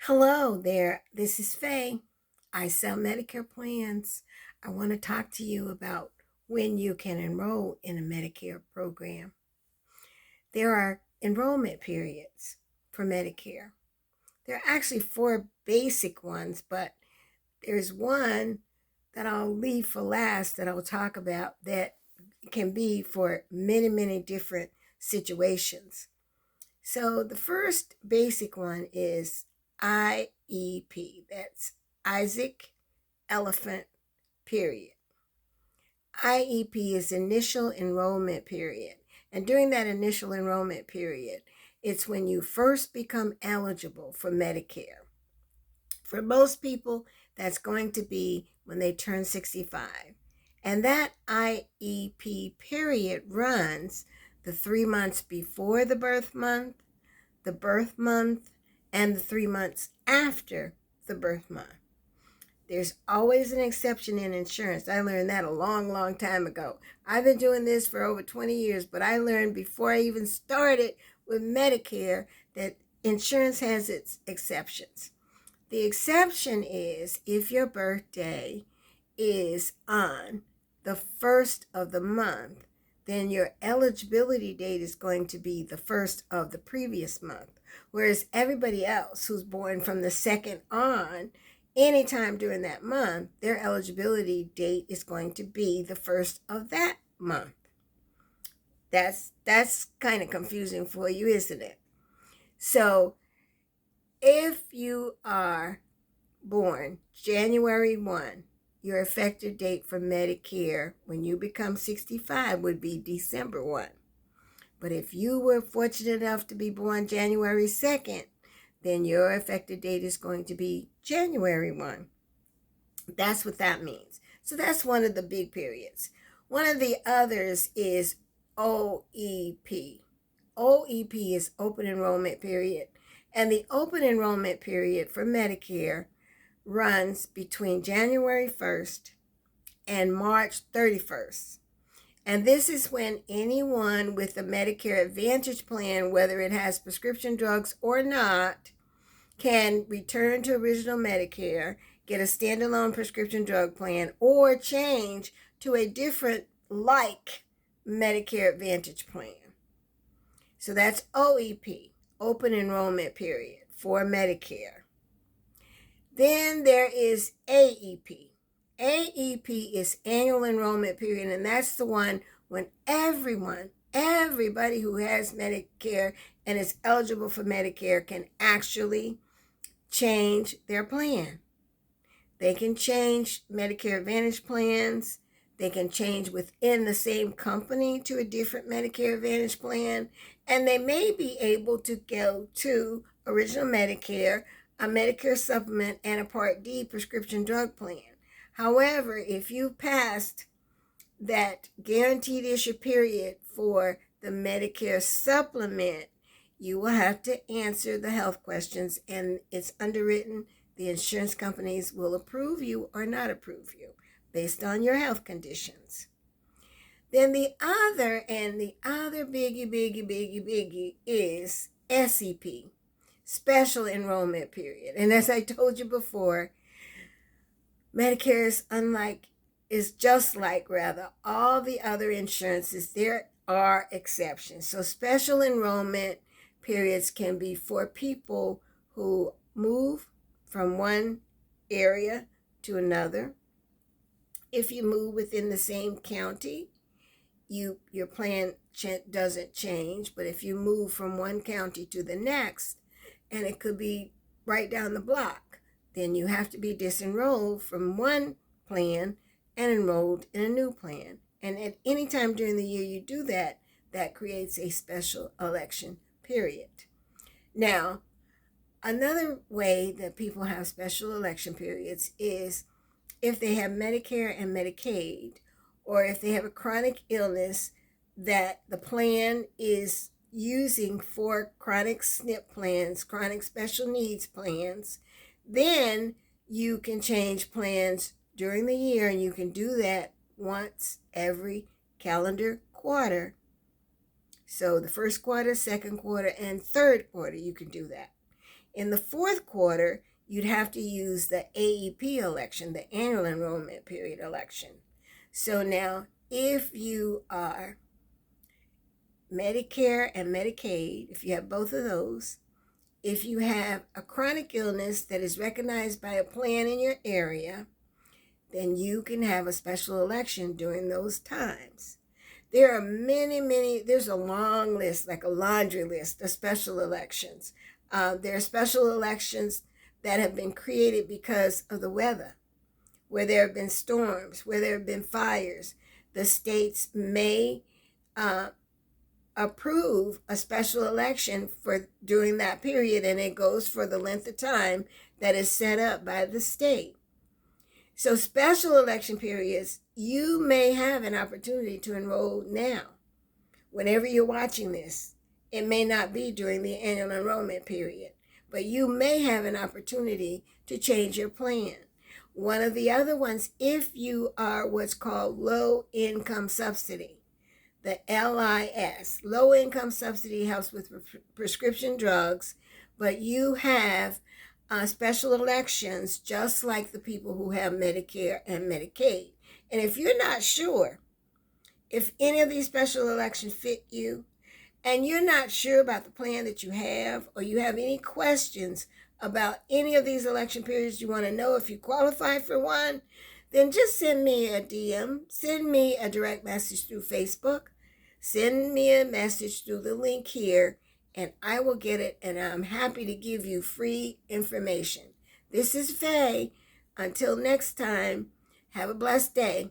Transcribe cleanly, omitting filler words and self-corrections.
Hello there, this is Faye. I sell Medicare plans. I want to talk to you about when you can enroll in a Medicare program. There are enrollment periods for Medicare. There are actually four basic ones, but there's one that I'll leave for last that I'll talk about that can be for many, many different situations. So the first basic one is IEP. That's Isaac Elephant period. IEP is initial enrollment period. And during that initial enrollment period, it's when you first become eligible for Medicare. For most people, that's going to be when they turn 65. And that IEP period runs the 3 months before the birth month, and the 3 months after the birth month. There's always an exception in insurance. I learned that a long, long time ago. I've been doing this for over 20 years, but I learned before I even started with Medicare that insurance has its exceptions. The exception is if your birthday is on the first of the month, then your eligibility date is going to be the first of the previous month. Whereas everybody else who's born from the second on, anytime during that month, their eligibility date is going to be the first of that month. That's kind of confusing for you, isn't it? So if you are born January 1, your effective date for Medicare when you become 65 would be December 1. But if you were fortunate enough to be born January 2nd, then your effective date is going to be January 1. That's what that means. So that's one of the big periods. One of the others is OEP. OEP is open enrollment period. And the open enrollment period for Medicare runs between January 1st and March 31st. And this is when anyone with a Medicare Advantage plan, whether it has prescription drugs or not, can return to original Medicare, get a standalone prescription drug plan, or change to a different like Medicare Advantage plan. So that's OEP, open enrollment period for Medicare. Then there is AEP. AEP is annual enrollment period, and that's the one when everybody who has Medicare and is eligible for Medicare can actually change their plan. They can change Medicare Advantage plans. They can change within the same company to a different Medicare Advantage plan. And they may be able to go to original Medicare, a Medicare supplement, and a Part D prescription drug plan. However, if you passed that guaranteed issue period for the Medicare supplement, you will have to answer the health questions, and it's underwritten. The insurance companies will approve you or not approve you based on your health conditions. Then the other biggie is SEP, special enrollment period. And as I told you before, Medicare is just like all the other insurances. There are exceptions. So special enrollment periods can be for people who move from one area to another. If you move within the same county, your plan doesn't change. But if you move from one county to the next, and it could be right down the block, then you have to be disenrolled from one plan and enrolled in a new plan. And at any time during the year you do that, that creates a special election period. Now, another way that people have special election periods is if they have Medicare and Medicaid, or if they have a chronic illness that the plan is using for chronic SNP plans, chronic special needs plans, then you can change plans during the year, and you can do that once every calendar quarter. So the first quarter, second quarter, and third quarter, you can do that. In the fourth quarter, you'd have to use the AEP election, the annual enrollment period election. So now, if you are Medicare and Medicaid, if you have both of those, if you have a chronic illness that is recognized by a plan in your area, then you can have a special election during those times. There are many, there's a long list, like a laundry list of special elections. There are special elections that have been created because of the weather, where there have been storms, where there have been fires. The states may approve a special election for during that period, and it goes for the length of time that is set up by the state. So special election periods, you may have an opportunity to enroll now. Whenever you're watching this, it may not be during the annual enrollment period, but you may have an opportunity to change your plan. One of the other ones, if you are what's called low income subsidy, the LIS, low income subsidy, helps with prescription drugs, but you have special elections just like the people who have Medicare and Medicaid. And if you're not sure if any of these special elections fit you, and you're not sure about the plan that you have, or you have any questions about any of these election periods, you want to know if you qualify for one, then just send me a DM, send me a direct message through Facebook, send me a message through the link here, and I will get it, and I'm happy to give you free information. This is Faye. Until next time, have a blessed day.